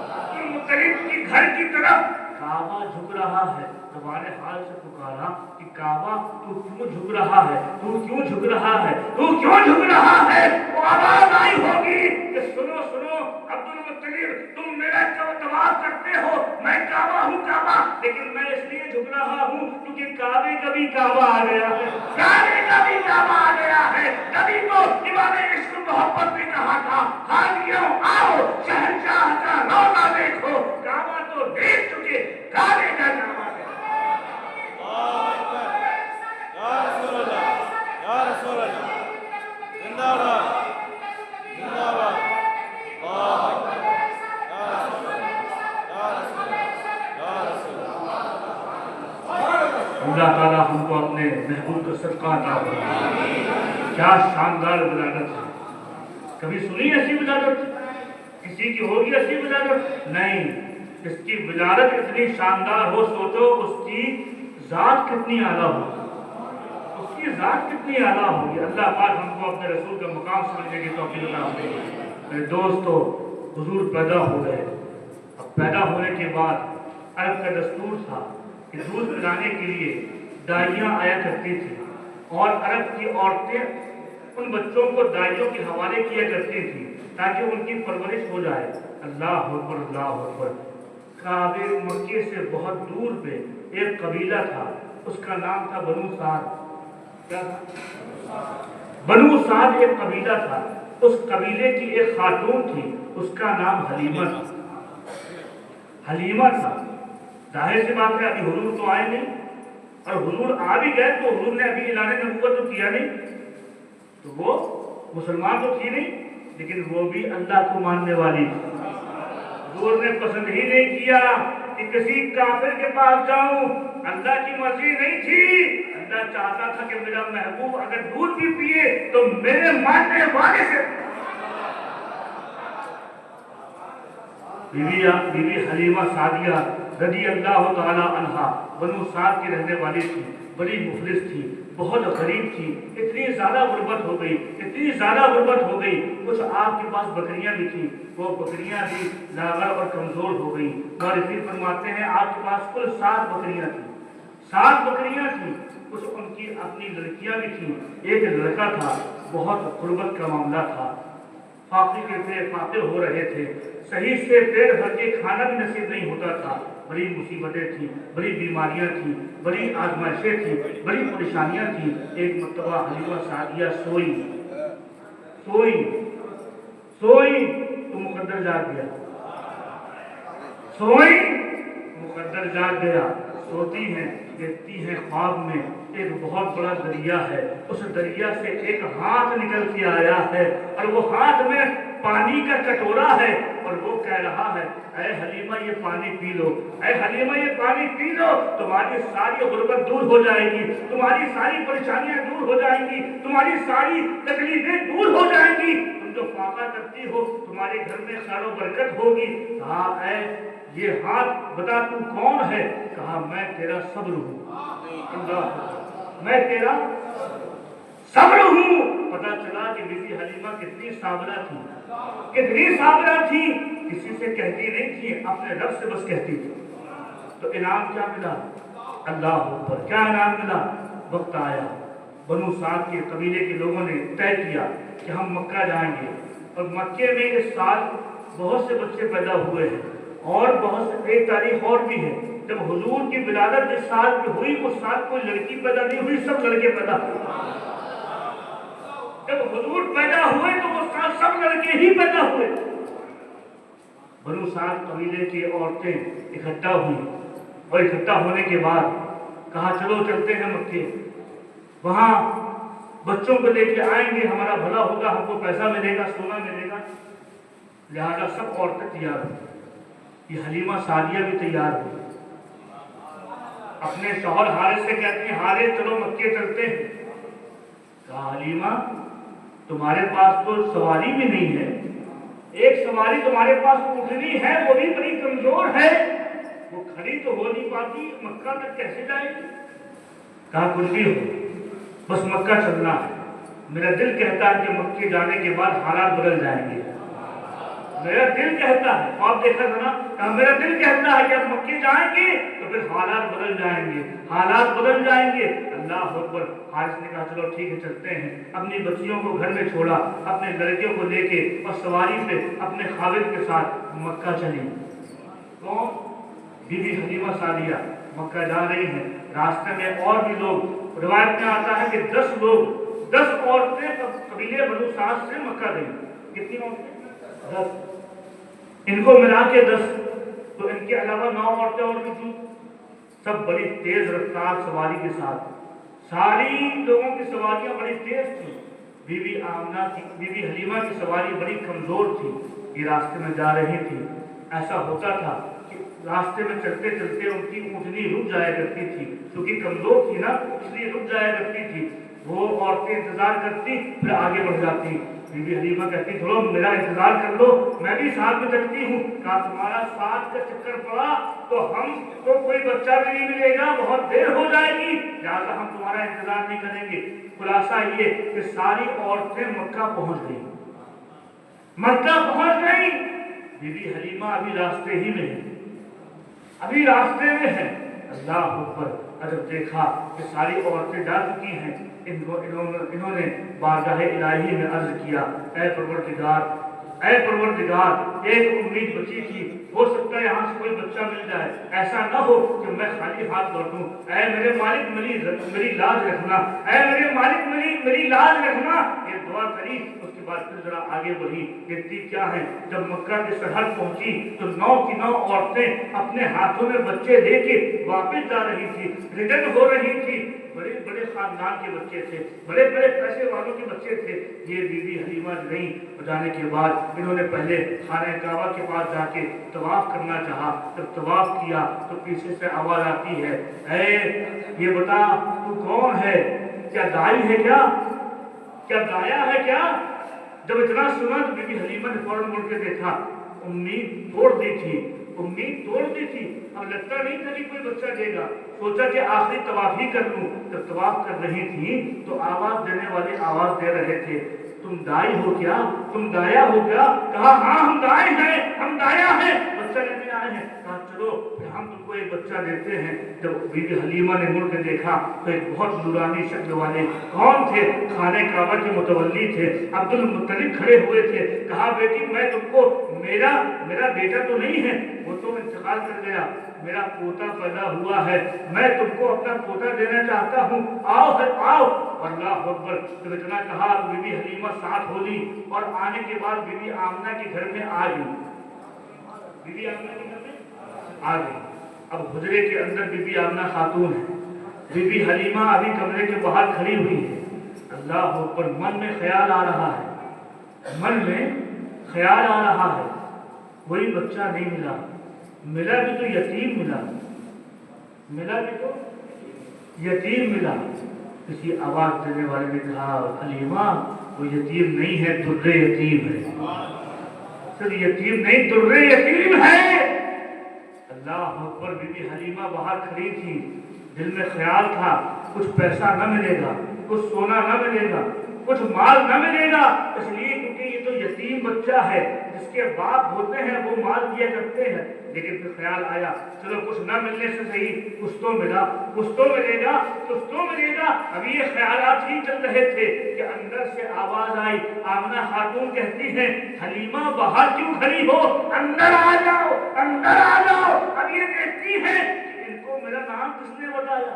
عبد المطلب کی گھر کی طرف کعبہ جھک رہا ہے۔ تمہارے حال سے پکارا کہ کعبہ تو کیوں جھک رہا ہے، تو کیوں جھک رہا ہے، تو کیوں جھک رہا ہے؟ وہ آواز آئی ہوگی کہ سنو سنو عبد المطلب، تم میرا طواف کرتے ہو، میں کعبہ ہوں کعبہ، لیکن میں اس لیے جھک رہا ہوں کیونکہ کعبے کا بھی کعبہ آ گیا ہے، کعبے کا بھی کعبہ آ گیا ہے۔ تبھی تو امام عشق محبت نے کہا تھا حاجیوں آؤ شہنشاہ کا روضہ دیکھو، کعبہ تو دیکھ چکے، کعبے کا کعبہ ہے۔ یا رسول اللہ، یا رسول اللہ، زندہ باد، زندہ باد، یا رسول اللہ، یا رسول اللہ، یا اللہ تعالیٰ ہم کو اپنے محبوب کا صدقہ عطا فرمائے۔ کیا شاندار ولادت ہے، کبھی سنی ایسی ولادت؟ کسی کی ہوگی ایسی ولادت؟ نہیں، اس کی ولادت اتنی شاندار ہو، سوچو اس کی ذات کتنی اعلیٰ ہوگی، اس کی ذات کتنی اعلیٰ ہوگی۔ اللہ پاک ہم کو اپنے رسول کا مقام سمجھنے کی توفیق عطا فرمائے۔ میرے دوستو، حضور پیدا ہو گئے۔ اب پیدا ہونے کے بعد عرب کا دستور تھا کہ دودھ پلانے کے لیے دائیاں آیا کرتی تھی، اور عرب کی عورتیں ان بچوں کو دائیوں کے حوالے کیا کرتی تھی تاکہ ان کی پرورش ہو جائے۔ اللہ اکبر، اللہ اکبر۔ کعبے مکے سے بہت دور پہ ایک قبیلہ تھا، اس کا نام تھا بنو سعد۔ کیا تھا؟ بنو سعد ایک قبیلہ تھا، اس قبیلے کی ایک خاتون تھی، اس کا نام حلیمہ تھا۔ حلیمہ تھا۔ ظاہر سی بات ہے، ابھی حضور تو آئے نہیں، اور حضور آ بھی گئے تو حضور نے ابھی اعلان نبوت تو کیا نہیں، تو وہ مسلمان تو تھی نہیں، لیکن وہ بھی اللہ کو ماننے والی تھی۔ حضور نے پسند ہی نہیں کیا کہ کسی کافر کے پاس جاؤں، اللہ کی مرضی نہیں تھی۔ اللہ چاہتا تھا کہ میرا محبوب اگر دودھ بھی پیے تو میرے ماننے والے سے۔ بی بی حلیمہ سعدیہ رضی اللہ تعالی عنہا بنو سعد کی رہنے والی تھی، بڑی مفلس تھی، بہت غریب تھی، اتنی زیادہ غربت ہو گئی، اتنی زیادہ غربت ہو گئی، کچھ آپ کے پاس بکریاں بھی تھیں، وہ بکریاں بھی لاغر اور کمزور ہو گئی۔ مورخین فرماتے ہیں آپ کے پاس کل 7 بکریاں تھیں، 7 بکریاں تھیں، کچھ ان کی اپنی لڑکیاں بھی تھیں، ایک لڑکا تھا، بہت غربت کا معاملہ تھا، فاقر ہو رہے تھے، صحیح سے پیٹ بھر کے کھانا بھی نصیب نہیں ہوتا تھا، بڑی مصیبتیں تھیں، بڑی بیماریاں تھیں، بڑی آزمائشیں تھیں، بڑی پریشانیاں تھیں۔ ایک مرتبہ حلیمہ سعدیہ سوئی تو مقدر جاگ گیا، سوئی مقدر جاگ گیا۔ سوتی ہیں، دیکھتی ہیں خواب میں ایک بہت بڑا دریا ہے، اس دریا سے ایک ہاتھ نکل کے آیا ہے، اور وہ ہاتھ میں پانی کا کٹورا ہے، اور وہ کہہ رہا ہے اے حلیمہ یہ پانی پی لو، اے حلیمہ یہ پانی پی لو، تمہاری ساری غربت دور ہو جائے گی، تمہاری ساری پریشانیاں دور ہو جائیں گی، تمہاری ساری تکلیفیں دور ہو جائیں گی، تم جو فاقہ کرتی ہو تمہارے گھر میں خیر و برکت ہوگی۔ کہا اے یہ ہاتھ بتا تو کون ہے؟ کہا میں تیرا صبر ہوں۔ اللہ، میں تیرا صبر ہوں۔ پتا چلا کہ بی بی حلیمہ کتنی صابرہ تھی، کتنی صابرہ تھی، کسی سے کہتی نہیں تھی، اپنے رب سے بس کہتی تھی۔ تو انعام کیا ملا؟ اللہ اکبر، کیا انعام ملا؟ وقت آیا، بنو سعد کے قبیلے کے لوگوں نے طے کیا کہ ہم مکہ جائیں گے، اور مکے میں اس سال بہت سے بچے پیدا ہوئے ہیں، اور بہت سے ایک تاریخ اور بھی ہے، جب حضور کی ولادت جس سال کی ہوئی اس سال کوئی لڑکی پیدا نہیں ہوئی، سب لڑکے پیدا ہوئے۔ جب حضور پیدا ہوئے تو اس سال سب لڑکے ہی پیدا ہوئے۔ بنو سعد قبیلے کی عورتیں اکٹھا ہوئی، اور اکٹھا ہونے کے بعد کہا چلو چلتے ہیں مکے، وہاں بچوں کو لے کے آئیں گے، ہمارا بھلا ہوگا، ہم کو پیسہ ملے گا، سونا ملے گا۔ لہذا سب عورتیں تیار ہوئی، یہ حلیمہ سعدیہ بھی تیار ہوئی، اپنے شوہر حارث سے کہتی ہیں حارث چلو مکے چلتے ہیں۔ کہا حلیمہ تمہارے پاس تو سواری بھی نہیں ہے، ایک سواری تمہارے پاس اٹھنی ہے وہ بھی بڑی کمزور ہے، وہ کھڑی تو ہو نہیں پاتی، مکہ تک کیسے جائے گی؟ کہا کچھ بھی ہو بس مکہ چلنا ہے، میرا دل کہتا ہے کہ مکے جانے کے بعد حالات بدل جائیں گے، میرا دل کہتا ہے، آپ دیکھا تھا نا، کہا میرا دل کہتا ہے کہ اب مکے جائیں گے تو پھر حالات بدل جائیں گے، حالات بدل جائیں گے۔ اللہ اکبر، حارث نے کہا چلو ٹھیک ہے چلتے ہیں، اپنی بچیوں کو گھر میں چھوڑا، اپنے لڑکیوں کو لے کے اور سواری پہ اپنے خاوند کے ساتھ مکہ چلی۔ کون؟ بی بی حلیمہ سعدیہ مکہ جا رہی ہیں، راستے میں اور بھی لوگ، روایت میں آتا ہے کہ 10 عورتیں قبیلے بنو سعد سے مکہ گئی۔ کتنی عورتیں؟ 10، ان کو ملا کے 10، تو ان کے علاوہ 9 عورتیں اور بھی تھیں، سب بڑی تیز رفتار سواری کے ساتھ، ساری لوگوں کی سواریاں بڑی تیز تھیں، بی بی حلیمہ کی سواری بڑی کمزور تھی، یہ راستے میں جا رہی تھی۔ ایسا ہوتا تھا کہ راستے میں چلتے چلتے ان کی اونٹنی رک جایا کرتی تھی، کیونکہ کمزور تھی نا اس لیے رک جایا کرتی تھی۔ وہ عورتیں انتظار کرتی پھر آگے بڑھ جاتی۔ بی بی حلیمہ کہتی تھوڑا میرا انتظار کر لو، میں بھی ساتھ میں چلتی ہوں۔ کہا تمہارا ساتھ کا چکر پڑا تو ہم کو کوئی بچہ بھی نہیں ملے گا، بہت دیر ہو جائے گی، لہٰذا ہم تمہارا انتظار نہیں کریں گے۔ خلاصہ یہ کہ ساری عورتیں مکہ پہنچ گئی، مکہ پہنچ گئی۔ بی بی حلیمہ ابھی راستے ہی میں ہے، ابھی راستے میں ہے۔ اللہ اکبر! جب دیکھا کہ ساری عورتیں جا چکی ہیں، انہوں نے بارگاہ الہی میں عرض کیا، اے پروردگار، اے پروردگار، ایک امید بچی تھی، ہو سکتا ہے یہاں سے کوئی بچہ مل جائے، ایسا نہ ہو کہ میں خالی ہاتھ لوٹوں۔ اے میرے مالک میری لاج رکھنا، اے میرے مالک میری لاج رکھنا۔ یہ دعا کری، اس کے بعد پھر ذرا آگے بڑھی، دیکھتی کیا ہے، جب مکہ کی سرحد پہنچی تو 9 کی 9 عورتیں اپنے ہاتھوں میں بچے لے کے واپس جا رہی تھی، ریٹرن ہو رہی تھی۔ بڑے بڑے خاندان کے بچے تھے، بڑے بڑے پیسے والوں کے بچے تھے۔ یہ بی بی حلیمہ نہیں جانے کے بعد انہوں نے پہلے خانہ کعبہ کے پاس جا کے طواف کرنا چاہا۔ جب طواف کیا تو پیچھے سے آواز آتی ہے، اے یہ بتا تو کون ہے، کیا دائی ہے کیا دایا ہے کیا؟ جب اتنا سنا تو بی بی حلیمہ نے فوراً مڑ کے دیکھا، امید توڑ دی تھی، اب لگتا نہیں تھا کہ کوئی بچہ دے گا۔ سوچا کہ آخری طواف ہی کر لوں۔ جب طواف کر رہی تھی تو آواز دینے والے آواز دے رہے تھے، تم دائی ہو کیا، تم دایا ہو کیا؟ کہا ہاں ہم دائی ہیں، ہم دایا ہیں، بچہ لینے آئے ہیں۔ کہا چلو پھر ہم تم کو ایک بچہ دیتے ہیں۔ جب بی بی حلیمہ نے مڑ کے دیکھا تو ایک بہت نورانی شکل والے کون تھے؟ خانہ کعبہ کے متولی تھے، عبد المطلب کھڑے ہوئے تھے۔ کہا بیٹی میں تم کو میرا بیٹا تو نہیں ہے، وہ تو انتقال کر گیا، میرا پوتا پیدا ہوا ہے، میں تم کو اپنا پوتا دینا چاہتا ہوں، آؤ آؤ۔ اللہ اکبر! جب اتنا کہا بی بی حلیمہ ساتھ ہو لی اور آنے کے بعد بی بی آمنہ کے گھر میں آ گئی، بی بی آمنہ کے گھر میں آ گئی۔ اب حجرے کے اندر بی بی آمنہ خاتون ہے، بی بی حلیمہ ابھی کمرے کے باہر کھڑی ہوئی ہے۔ اللہ اکبر! من میں خیال آ رہا ہے، کوئی بچہ نہیں ملا بھی تو یتیم ملا۔ کسی آواز دینے والے نے کہا حلیمہ وہ یتیم نہیں ہے، درِ یتیم ہے، صرف یتیم نہیں درِ یتیم ہے۔ اللہ اکبر! بی بی حلیمہ باہر کھڑی تھی، دل میں خیال تھا کچھ پیسہ نہ ملے گا، کچھ سونا نہ ملے گا، کچھ مال نہ ملے گا، اس لیے کیونکہ یہ تو یتیم بچہ ہے، جس کے باپ ہوتے ہیں وہ مال دیا کرتے ہیں۔ لیکن پھر خیال آیا چلو کچھ نہ ملنے سے صحیح کچھ تو ملے گا۔ ابھی یہ خیالات ہی چل رہے تھے کہ اندر سے آواز آئی، آمنہ خاتون کہتی ہے حلیمہ باہر کیوں کھڑی ہو، اندر آ جاؤ۔ اب یہ کہتی ہے کہ ان کو میرا نام کس نے بتایا؟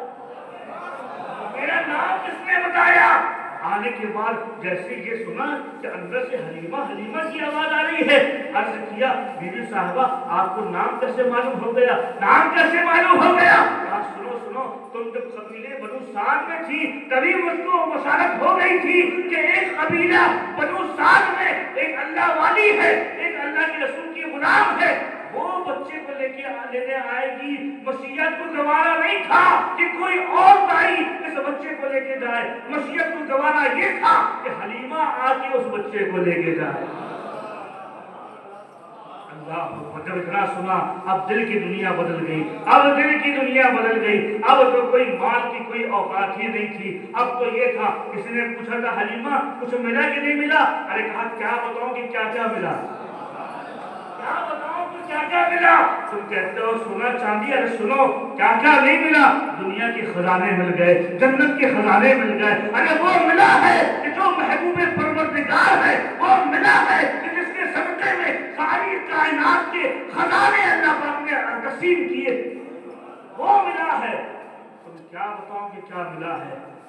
آنے کے بعد جیسے یہ سنا کہ اندر سے حلیمہ کی آواز آ رہی ہے، عرض کیا بی بی صاحبہ آپ کو نام کیسے معلوم ہو گیا؟ کہا سنو تم جب قبیلے بنو سعد میں تھی تبھی مجھ کو بشارت ہو گئی تھی کہ ایک قبیلہ بنو سعد میں ایک اللہ والی ہے، ایک اللہ کے رسول کی غلام ہے، وہ بچے کو لینے آئے گی۔ مشیت کو گوارا نہیں تھا کہ کوئی اور دائی اس بچے کو لے کے جائے، مشیت کو گوارا یہ تھا کہ حلیمہ آ کے اس بچے کو لے کے جائے۔ اللہ! جب اتنا سنا اب دل کی دنیا بدل گئی، اب تو کوئی مال کی کوئی اوقات ہی نہیں تھی۔ اب تو یہ تھا، کسی نے پوچھا تھا حلیمہ کچھ ملا کہ نہیں ملا؟ ارے کہا کیا بتاؤں کہ کیا ملا؟ تم کہتے ہو سونا چاندی، ارے سنو کیا نہیں ملا؟ دنیا کے خزانے مل گئے، جنت کے خزانے مل گئے۔ ارے وہ ملا ہے کہ جو محبوب پروردگار ہے، وہ ملا ہے کہ جس کے صدقے میں ساری کائنات کے خزانے اللہ پاک نے تقسیم کیے، وہ ملا ہے۔ تم کیا بتاؤ کہ کیا ملا ہے؟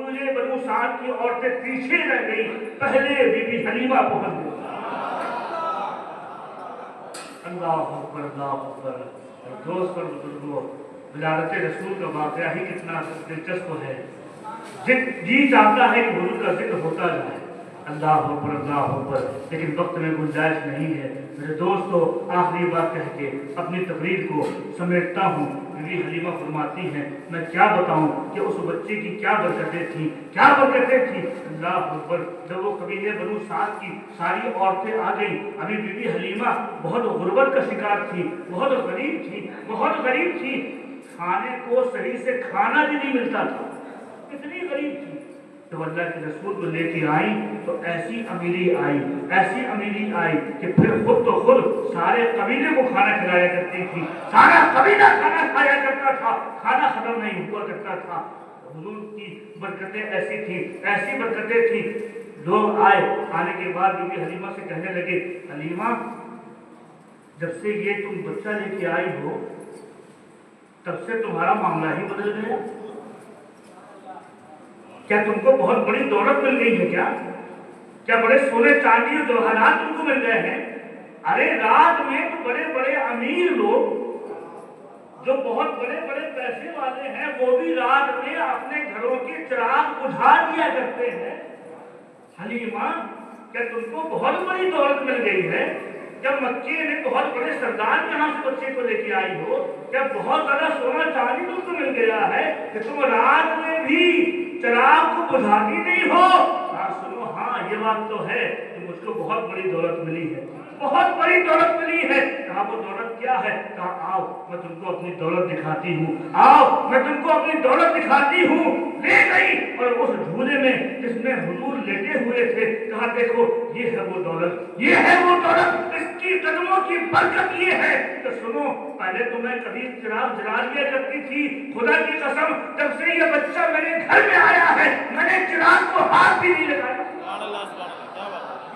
قبیلے بنو سعد کی عورتیں پیچھے رہ گئی، پہلے بی بی حلیمہ پہنچ گئی۔ اللہ اکبر، اللہ اکبر۔ دوست اور بزرگوں، ولادت رسول کا واقعہ ہی کتنا دلچسپ ہے۔ جی چاہتا ہے کہ حضور کا ذکر ہوتا جائے، اللہ اکبر، اللہ اکبر، لیکن وقت میں گنجائش نہیں ہے۔ میرے دوستو، آخری بات کہہ کے اپنی تقریر کو سمیٹتا ہوں۔ بی حلیمہ فرماتی ہیں، میں کیا بتاؤں کہ اس بچے کی کیا برکتیں تھیں، کیا برکتیں تھیں۔ اللہ اکبر، جب وہ قبیلے بنو سعد کی ساری عورتیں آ گئیں، ابھی بی حلیمہ بہت غربت کا شکار تھی، بہت غریب تھی، بہت غریب تھی، کھانے کو صحیح سے کھانا بھی نہیں ملتا تھا، کتنی غریب تھی۔ تو اللہ کے رسول کو لے کے آئی تو ایسی امیری آئی، ایسی امیری آئی کہ پھر خود تو خود سارے قبیلے کو کھانا کھلایا کرتی تھی، سارا قبیلہ کھانا کھایا کرتا تھا، کھانا ختم نہیں ہوا کرتا تھا۔ حضور کی برکتیں ایسی تھیں، ایسی برکتیں تھیں۔ لوگ آئے، آنے کے بعد بی بی حلیمہ سے کہنے لگے، حلیمہ جب سے یہ تم بچہ لے کے آئی ہو تب سے تمہارا معاملہ ہی بدل گیا، کیا تم کو بہت بڑی دولت مل گئی ہے؟ کیا بڑے سونے چاندی اور جواہرات تم کو مل گئے ہیں؟ ارے رات میں تو بڑے بڑے امیر لوگ جو بہت بڑے بڑے پیسے والے ہیں وہ بھی رات میں اپنے گھروں کے چراغ بجھا دیا کرتے ہیں۔ حلیمہ کیا تم کو بہت بڑی دولت مل گئی ہے؟ جب مکے میں بہت بڑے سردار کے یہاں سے بچے کو لے کے آئی ہو، جب بہت زیادہ سونا چاندی تم کو مل گیا ہے کہ تم رات میں بھی چراغ کو بجھاتی نہیں ہو؟ سنو، ہاں یہ بات تو ہے کہ مجھ کو بہت بڑی دولت ملی ہے، بہت بڑی دولت ملی ہے۔ کہا وہ دولت کیا ہے؟ کہا آؤ میں تم کو اپنی دولت دکھاتی ہوں، آؤ میں تم کو اپنی دولت دکھاتی ہوں۔ لے گئی اور اس جھولے میں جس میں حضور لیٹے ہوئے تھے، کہا دیکھو یہ ہے وہ دولت، یہ ہے وہ دولت، اس کی قدموں کی برکت یہ ہے کہ سنو، پہلے تو میں کبھی چراغ جلا لیا کرتی تھی، خدا کی قسم جب سے یہ بچہ میرے گھر میں آیا ہے میں نے چراغ کو ہاتھ بھی نہیں لگایا،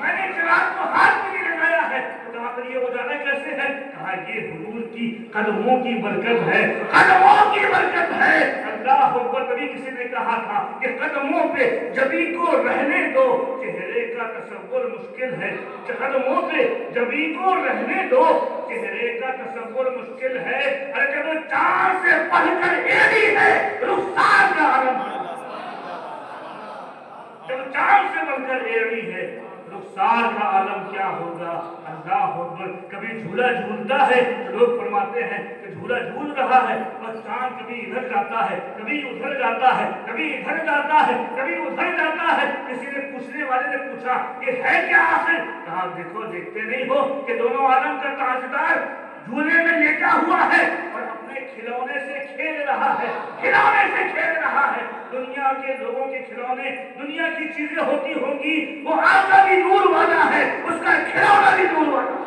میں نے چراغ کو ہاتھ بھی نہیں لگایا ہے۔ تو کہا پھر یہ اجالا کیسے ہے؟ کہا یہ حضور کی قدموں کی برکت ہے، قدموں کی برکت ہے۔ اللہ اکبر، کبھی کسی نے کہا تھا کہ قدموں پہ جبی کو رہنے دو، چہرے کا تصور مشکل ہے، قدموں پہ جبی کو رہنے دو، چہرے کا تصور مشکل ہے۔ ارے جب چاند سے بڑھ کر ایڑی ہے رخسار کا عالم، جب چاند سے بڑھ کر ایڑی ہے رخسار کا عالم کیا ہوگا؟ اللہ اکبر، کبھی جھولا جھولتا ہے تو لوگ فرماتے ہیں کہ جھولا جھول رہا ہے، اور چاند کبھی ادھر جاتا ہے، کبھی ادھر جاتا ہے، کبھی ادھر جاتا ہے، کبھی ادھر جاتا ہے۔ کسی نے پوچھنے والے نے پوچھا یہ ہے کیا آخر؟ کہا دیکھو، دیکھتے نہیں ہو کہ دونوں عالم کا تاجدار جھولے میں لیٹا ہوا ہے اور اپنے کھلونے سے کھیل رہا ہے، کھلونے سے کھیل رہا ہے۔ دنیا کے لوگوں کے کھلونے، دنیا کی چیزیں ہوتی ہوں گی، وہ آقا بھی نور والا ہے، اس کا کھلونا بھی نور والا ہے۔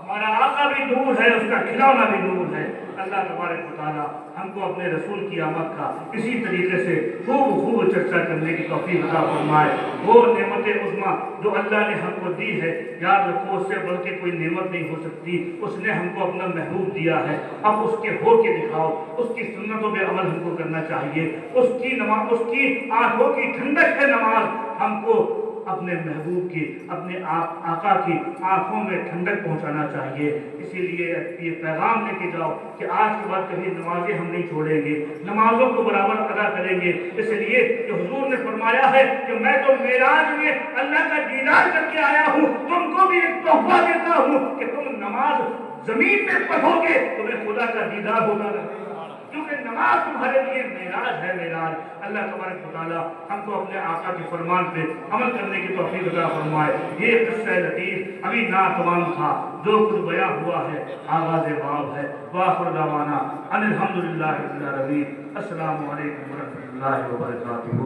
ہمارا آقا بھی نور ہے، اس کا کھلونا بھی نور ہے۔ اللہ تبارک و تعالیٰ ہم کو اپنے رسول کی آمد کا اسی طریقے سے خوب چرچا کرنے کی توفیق عطا فرمائے۔ وہ نعمت عظمیٰ جو اللہ نے ہم کو دی ہے، یاد رکھو اس سے بڑھ کے کوئی نعمت نہیں ہو سکتی۔ اس نے ہم کو اپنا محبوب دیا ہے، اب اس کے ہو کے دکھاؤ، اس کی سنتوں پہ عمل ہم کو کرنا چاہیے۔ اس کی نماز، اس کی آنکھوں کی ٹھنڈک ہے نماز، ہم کو اپنے محبوب کی، اپنے آقا کی آنکھوں میں ٹھنڈک پہنچانا چاہیے۔ اسی لیے یہ پیغام لے کے جاؤ کہ آج کے بعد کبھی نمازیں ہم نہیں چھوڑیں گے، نمازوں کو برابر ادا کریں گے، اس لیے کہ حضور نے فرمایا ہے کہ میں تو معراج میں اللہ کا دیدار کر کے آیا ہوں، تم کو بھی ایک تحفہ دیتا ہوں کہ تم نماز زمین میں پڑھو گے تمہیں خدا کا دیدار ہوتا رہے گا، کیونکہ نماز تمہارے لیے معراج ہے، معراج۔ اللہ تبارک و تعالیٰ ہم کو اپنے آقا کے فرمان پہ عمل کرنے کی توفیق عطا فرمائے۔ یہ قصہ لطیف ابھی ناتمام تھا، جو کچھ بیان ہوا ہے آغاز باب ہے۔ وآخر دعوانا ان الحمدللہ رب العالمین۔ السلام علیکم ورحمۃ اللہ وبرکاتہ۔